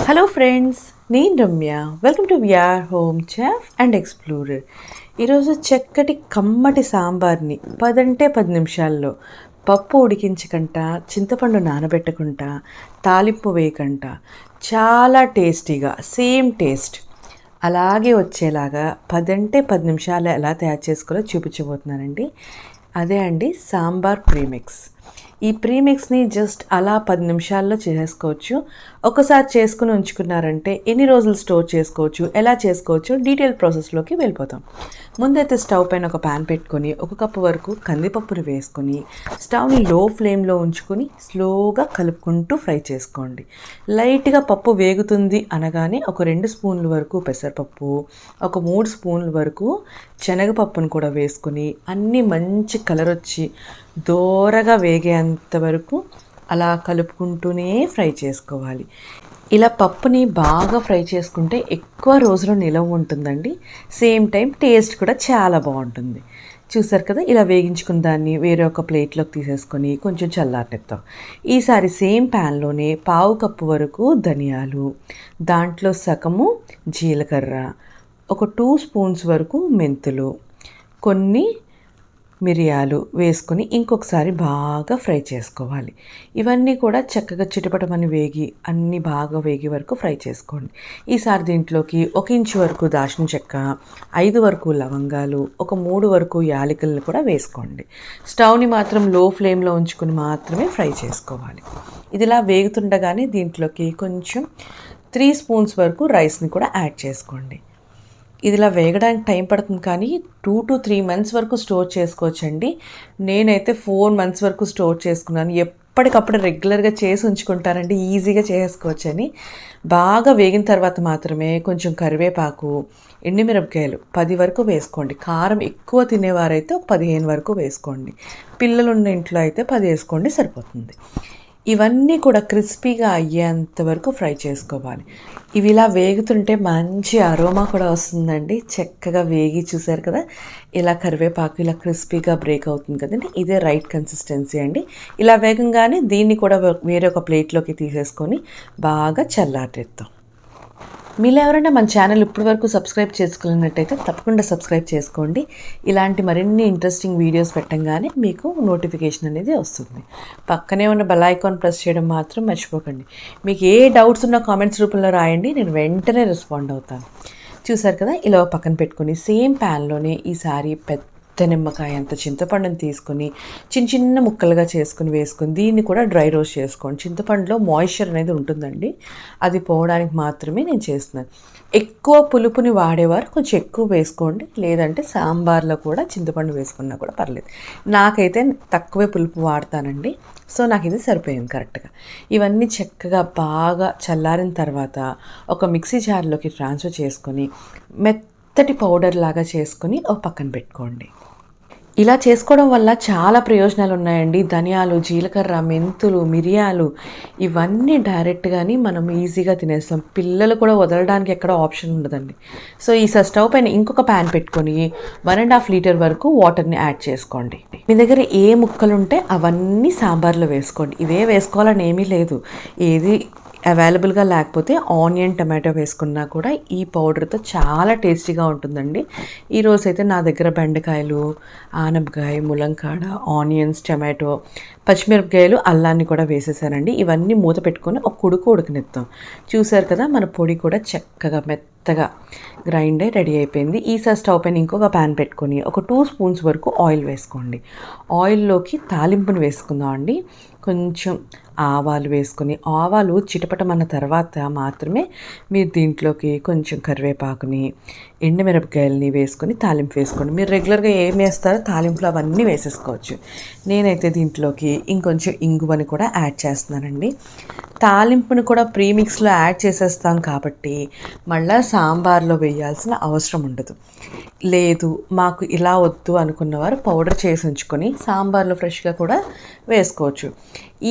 Hello friends, నేను Ramya. Welcome to VR home chef and explorer. ఈరోజు చక్కటి కమ్మటి సాంబార్ని 10 నిమిషాల్లో పప్పు ఉడికించకుండా, చింతపండు నానబెట్టకుండా, తాలింపు వేయకుండా చాలా టేస్టీగా సేమ్ టేస్ట్ అలాగే వచ్చేలాగా 10 నిమిషాలు ఎలా తయారు చేసుకోవాలో చూపించబోతున్నానండి. అదే అండి సాంబార్ ప్రీమిక్స్. ఈ ప్రీమిక్స్ని జస్ట్ అలా 10 నిమిషాల్లో చేసుకోవచ్చు. ఒకసారి చేసుకుని ఉంచుకున్నారంటే ఎన్ని రోజులు స్టోర్ చేసుకోవచ్చు, ఎలా చేసుకోవచ్చు డీటెయిల్ ప్రాసెస్లోకి వెళ్ళిపోతాం. ముందైతే స్టవ్ పైన ఒక ప్యాన్ పెట్టుకొని 1 కప్పు వరకు కందిపప్పును వేసుకొని స్టవ్ని లో ఫ్లేమ్లో ఉంచుకొని స్లోగా కలుపుకుంటూ ఫ్రై చేసుకోండి. లైట్గా పప్పు వేగుతుంది అనగానే ఒక 2 స్పూన్ల వరకు పెసరపప్పు, ఒక 3 స్పూన్ల వరకు శనగపప్పును కూడా వేసుకొని అన్నీ మంచి కలర్ వచ్చి దోరగా వేగేంత వరకు అలా కలుపుకుంటూనే ఫ్రై చేసుకోవాలి. ఇలా పప్పుని బాగా ఫ్రై చేసుకుంటే ఎక్కువ రోజులు నిలవ ఉంటుందండి. సేమ్ టైం టేస్ట్ కూడా చాలా బాగుంటుంది. చూసారు కదా, ఇలా వేగించుకున్న దాన్ని వేరే ఒక ప్లేట్లోకి తీసేసుకొని కొంచెం చల్లారనిద్దాం. ఈసారి సేమ్ ప్యాన్లోనే 1/2 కప్పు వరకు ధనియాలు, దాంట్లో సగము జీలకర్ర, ఒక 2 స్పూన్స్ వరకు మెంతులు, కొన్ని మిరియాలు వేసుకొని ఇంకొకసారి బాగా ఫ్రై చేసుకోవాలి. ఇవన్నీ కూడా చక్కగా చిటపటమని వేగి అన్నీ బాగా వేగే వరకు ఫ్రై చేసుకోండి. ఈసారి దీంట్లోకి 1 ఇంచు వరకు దాల్చిన చెక్క, 5 వరకు లవంగాలు, ఒక 3 వరకు యాలకులను కూడా వేసుకోండి. స్టవ్ని మాత్రం లో ఫ్లేమ్లో ఉంచుకొని మాత్రమే ఫ్రై చేసుకోవాలి. ఇది ఇలా వేగుతుండగానే దీంట్లోకి కొంచెం 3 స్పూన్స్ వరకు రైస్ని కూడా యాడ్ చేసుకోండి. ఇది ఇలా వేగడానికి టైం పడుతుంది, కానీ 2 to 3 months వరకు స్టోర్ చేసుకోవచ్చండి. నేనైతే 4 months వరకు స్టోర్ చేసుకున్నాను. ఎప్పటికప్పుడు రెగ్యులర్గా చేసి ఉంచుకుంటానండి, ఈజీగా చేసుకోవచ్చని. బాగా వేగిన తర్వాత మాత్రమే కొంచెం కరివేపాకు, ఎండుమిరపకాయలు 10 వరకు వేసుకోండి. కారం ఎక్కువ తినేవారైతే ఒక 15 వరకు వేసుకోండి. పిల్లలు ఉన్న ఇంట్లో అయితే 10 వేసుకోండి, సరిపోతుంది. ఇవన్నీ కూడా క్రిస్పీగా అయ్యేంత వరకు ఫ్రై చేసుకోవాలి. ఇవి ఇలా వేగుతుంటే మంచి అరోమా కూడా వస్తుందండి. చక్కగా వేగి చూసారు కదా, ఇలా కరివేపాకు ఇలా క్రిస్పీగా బ్రేక్ అవుతుంది కదండి. ఇదే రైట్ కన్సిస్టెన్సీ అండి. ఇలా వేగంగానే దీన్ని కూడా వేరే ఒక ప్లేట్లోకి తీసేసుకొని బాగా చల్లారేద్దాం. మీలో ఎవరైనా మన ఛానల్ ఇప్పటి వరకు సబ్స్క్రైబ్ చేసుకున్నట్టయితే తప్పకుండా సబ్స్క్రైబ్ చేసుకోండి. ఇలాంటి మరిన్ని ఇంట్రెస్టింగ్ వీడియోస్ పెట్టంగానే మీకు నోటిఫికేషన్ అనేది వస్తుంది. పక్కనే ఉన్న బెల్ ఐకాన్ ప్రెస్ చేయడం మాత్రం మర్చిపోకండి. మీకు ఏ డౌట్స్ ఉన్నా కామెంట్స్ రూపంలో రాయండి, నేను వెంటనే రెస్పాండ్ అవుతాను. చూసారు కదా, ఇలా పక్కన పెట్టుకొని సేమ్ ప్యాన్లోనే ఈసారి పెద్ద నిమ్మకాయ అంత చింతపండుని తీసుకొని చిన్న చిన్న ముక్కలుగా చేసుకుని వేసుకొని దీన్ని కూడా డ్రై రోస్ట్ చేసుకోండి. చింతపండులో మాయిశ్చర్ అనేది ఉంటుందండి, అది పోవడానికి మాత్రమే నేను చేస్తున్నాను. ఎక్కువ పులుపుని వాడేవారు కొంచెం ఎక్కువ వేసుకోండి, లేదంటే సాంబార్లో కూడా చింతపండు వేసుకున్నా కూడా పర్లేదు. నాకైతే తక్కువే పులుపు వాడతానండి, సో నాకు ఇది సరిపోయింది కరెక్ట్గా. ఇవన్నీ చక్కగా బాగా చల్లారిన తర్వాత ఒక మిక్సీ జార్లోకి ట్రాన్స్ఫర్ చేసుకొని మెత్తటి పౌడర్ లాగా చేసుకొని ఒక పక్కన పెట్టుకోండి. ఇలా చేసుకోవడం వల్ల చాలా ప్రయోజనాలు ఉన్నాయండి. ధనియాలు, జీలకర్ర, మెంతులు, మిరియాలు ఇవన్నీ డైరెక్ట్గాని మనం ఈజీగా తినేస్తాం. పిల్లలు కూడా వదలడానికి ఎక్కడ ఆప్షన్ ఉండదండి. సో ఈ స్టవ్ పైన ఇంకొక ప్యాన్ పెట్టుకొని 1.5 లీటర్ వరకు వాటర్ని యాడ్ చేసుకోండి. మీ దగ్గర ఏ ముక్కలు ఉంటే అవన్నీ సాంబార్లో వేసుకోండి. ఇవే వేసుకోవాలని ఏమీ లేదు. ఏది అవైలబుల్గా లేకపోతే ఆనియన్, టమాటో వేసుకున్నా కూడా ఈ పౌడర్తో చాలా టేస్టీగా ఉంటుందండి. ఈరోజు అయితే నా దగ్గర బెండకాయలు, ఆనపకాయ, ములంకాడ, ఆనియన్స్, టమాటో, పచ్చిమిరపకాయలు, అల్లాన్ని కూడా వేసేసానండి. ఇవన్నీ మూత పెట్టుకొని ఒక ఉడకనిద్దాం. చూసారు కదా, మన పొడి కూడా చక్కగా మెత్తగా గ్రైండ్ రెడీ అయిపోయింది. ఈసారి స్టవ్ పైన ఇంకొక ప్యాన్ పెట్టుకొని ఒక 2 స్పూన్స్ వరకు ఆయిల్ వేసుకోండి. ఆయిల్లోకి తాలింపుని వేసుకుందాం అండి. కొంచెం ఆవాలు వేసుకొని ఆవాలు చిటపటమన్న తర్వాత మాత్రమే మీరు దీంట్లోకి కొంచెం కరివేపాకుని, ఎండుమిరపకాయలని వేసుకొని తాలింపు వేసుకోండి. మీరు రెగ్యులర్గా ఏం వేస్తారో తాలింపులో అవన్నీ వేసేసుకోవచ్చు. నేనైతే దీంట్లోకి ఇంకొంచెం ఇంగువని కూడా యాడ్ చేస్తున్నానండి. తాలింపుని కూడా ప్రీమిక్స్లో యాడ్ చేసేస్తాం కాబట్టి మళ్ళీ సాంబార్లో వేయాల్సిన అవసరం ఉండదు. లేదు మాకు ఇలా వద్దు అనుకున్నవారు పౌడర్ చేసి ఉంచుకొని సాంబార్లో ఫ్రెష్గా కూడా వేసుకోవచ్చు.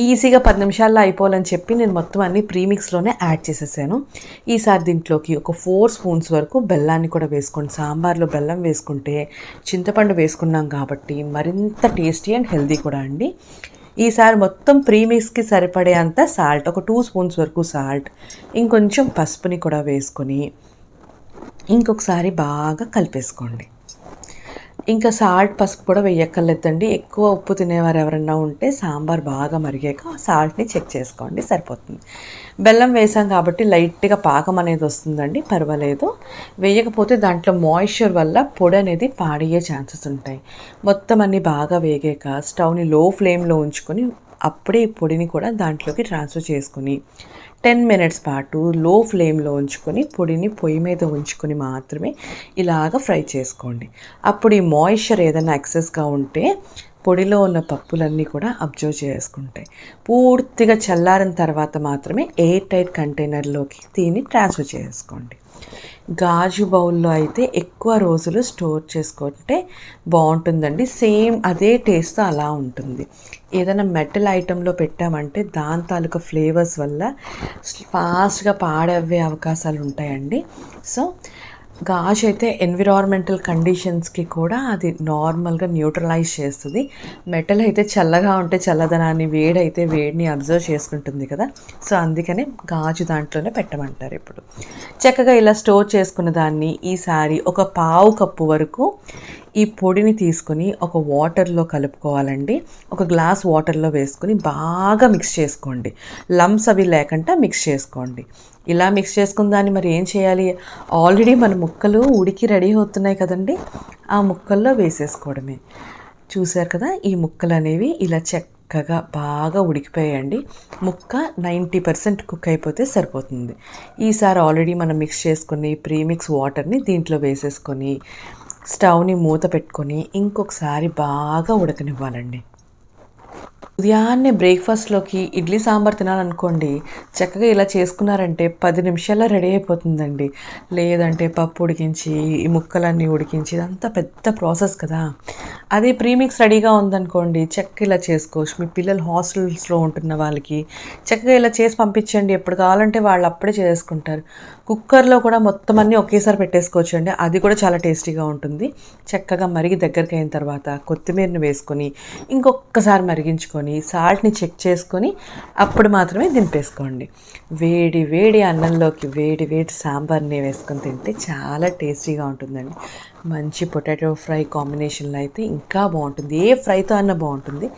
ఈజీగా 10 నిమిషాల్లో అయిపోవాలని చెప్పి నేను మొత్తం అన్ని ప్రీమిక్స్లోనే యాడ్ చేసేసాను. ఈసారి దీంట్లోకి ఒక 4 స్పూన్స్ వరకు బెల్లాన్ని కూడా వేసుకోండి. సాంబార్లో బెల్లం వేసుకుంటే చింతపండు వేసుకున్నాం కాబట్టి మరింత టేస్టీ అండ్ హెల్దీ కూడా అండి. ఈసారి మొత్తం ప్రీమిక్స్కి సరిపడే అంత సాల్ట్, ఒక 2 స్పూన్స్ వరకు సాల్ట్, ఇంకొంచెం పసుపుని కూడా వేసుకొని ఇంకొకసారి బాగా కలిపేసుకోండి. ఇంకా సాల్ట్, పసుపు కూడా వేయక్కర్లేదండి. ఎక్కువ ఉప్పు తినేవారు ఎవరన్నా ఉంటే సాంబార్ బాగా మరిగాక సాల్ట్ని చెక్ చేసుకోండి, సరిపోతుంది. బెల్లం వేసాం కాబట్టి లైట్గా పాకం అనేది వస్తుందండి, పర్వాలేదు. వేయకపోతే దాంట్లో మాయిశ్చర్ వల్ల పొడి అనేది పాడయ్యే ఛాన్సెస్ ఉంటాయి. మొత్తం అన్నీ బాగా వేగాక స్టవ్ని లో ఫ్లేమ్లో ఉంచుకొని అప్పుడే ఈ పొడిని కూడా దాంట్లోకి ట్రాన్స్ఫర్ చేసుకొని 10 మినిట్స్ పాటు లో ఫ్లేమ్లో ఉంచుకొని పొడిని పొయ్యి మీద ఉంచుకొని మాత్రమే ఇలాగ ఫ్రై చేసుకోండి. అప్పుడు ఈ మాయిశ్చర్ ఏదైనా ఎక్సెస్గా ఉంటే పొడిలో ఉన్న పప్పులన్నీ కూడా అబ్జర్వ్ చేసుకుంటాయి. పూర్తిగా చల్లారిన తర్వాత మాత్రమే ఎయిర్ టైట్ కంటైనర్లోకి దీన్ని ట్రాన్స్ఫర్ చేసుకోండి. గాజు బౌల్లో అయితే ఎక్కువ రోజులు స్టోర్ చేసుకుంటే బాగుంటుందండి. సేమ్ అదే టేస్ట్ అలా ఉంటుంది. ఏదైనా మెటల్ ఐటెంలో పెట్టామంటే దాని తాలూకా ఫ్లేవర్స్ వల్ల ఫాస్ట్గా పాడయ్యే అవకాశాలు ఉంటాయండి. సో గాజు అయితే ఎన్విరాన్మెంటల్ కండిషన్స్కి కూడా అది నార్మల్గా న్యూట్రలైజ్ చేస్తుంది. మెటల్ అయితే చల్లగా ఉంటే చల్లదనాన్ని, వేడైతే వేడిని అబ్జర్వ్ చేసుకుంటుంది కదా. సో అందుకనే గాజు దాంట్లోనే పెట్టమంటారు. ఇప్పుడు చక్కగా ఇలా స్టోర్ చేసుకున్న దాన్ని ఈసారి ఒక పావు కప్పు వరకు ఈ పొడిని తీసుకొని ఒక వాటర్లో కలుపుకోవాలండి. ఒక గ్లాస్ వాటర్లో వేసుకొని బాగా మిక్స్ చేసుకోండి. లమ్స్ అవి లేకుండా మిక్స్ చేసుకోండి. ఇలా మిక్స్ చేసుకున్న దాన్ని మరి ఏం చేయాలి, ఆల్రెడీ మన ముక్కలు ఉడికి రెడీ అవుతున్నాయి కదండి, ఆ ముక్కల్లో వేసేసుకోవడమే. చూసారు కదా, ఈ ముక్కలు అనేవి ఇలా చక్కగా బాగా ఉడికిపోయాయండి. ముక్క 90% కుక్ అయిపోతే సరిపోతుంది. ఈసారి ఆల్రెడీ మనం మిక్స్ చేసుకుని ప్రీమిక్స్ వాటర్ని దీంట్లో వేసేసుకొని స్టవ్ని మూత పెట్టుకొని ఇంకొకసారి బాగా ఉడకనివ్వాలండి. ఉదయాన్నే బ్రేక్ఫాస్ట్లోకి ఇడ్లీ సాంబార్ తినాలనుకోండి, చక్కగా ఇలా చేసుకున్నారంటే 10 నిమిషాల్లో రెడీ అయిపోతుందండి. లేదంటే పప్పు ఉడికించి ఈ ముక్కలన్నీ ఉడికించి ఇదంతా పెద్ద ప్రాసెస్ కదా. అదే ప్రీమిక్స్ రెడీగా ఉందనుకోండి, చక్కగా ఇలా చేసుకోవచ్చు. మీ పిల్లలు హాస్టల్స్లో ఉంటున్న వాళ్ళకి చక్కగా ఇలా చేసి పంపించండి. ఎప్పుడు కావాలంటే వాళ్ళు అప్పుడే చేసుకుంటారు. కుక్కర్లో కూడా మొత్తం అన్నీ ఒకేసారి పెట్టేసుకోవచ్చు అండి, అది కూడా చాలా టేస్టీగా ఉంటుంది. చక్కగా మరిగి దగ్గరికి అయిన తర్వాత కొత్తిమీరని వేసుకొని ఇంకొకసారి మరిగించుకొని సాల్ట్ని చెక్ చేసుకొని అప్పుడు మాత్రమే దింపేసుకోండి. వేడి వేడి అన్నంలోకి వేడి వేడి సాంబార్ని వేసుకొని తింటే చాలా టేస్టీగా ఉంటుందండి. మంచి పొటాటో ఫ్రై కాంబినేషన్లో అయితే ఇంకా బాగుంటుంది. ఏ ఫ్రైతో అన్నా బాగుంటుంది.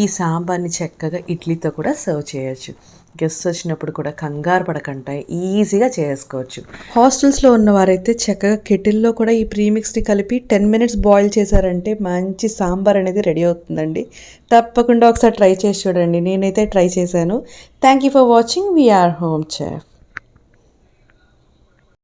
ఈ సాంబార్ని చక్కగా ఇడ్లీతో కూడా సర్వ్ చేయొచ్చు. గెస్ట్స్ వచ్చినప్పుడు కూడా కంగారు పడకుండా ఈజీగా చేసుకోవచ్చు. హాస్టల్స్లో ఉన్నవారైతే చక్కగా కెటిల్లో కూడా ఈ ప్రీమిక్స్ని కలిపి 10 మినిట్స్ బాయిల్ చేశారంటే మంచి సాంబార్ అనేది రెడీ అవుతుందండి. తప్పకుండా ఒకసారి ట్రై చేసి చూడండి. నేనైతే ట్రై చేశాను. Thank you for watching VR home chef.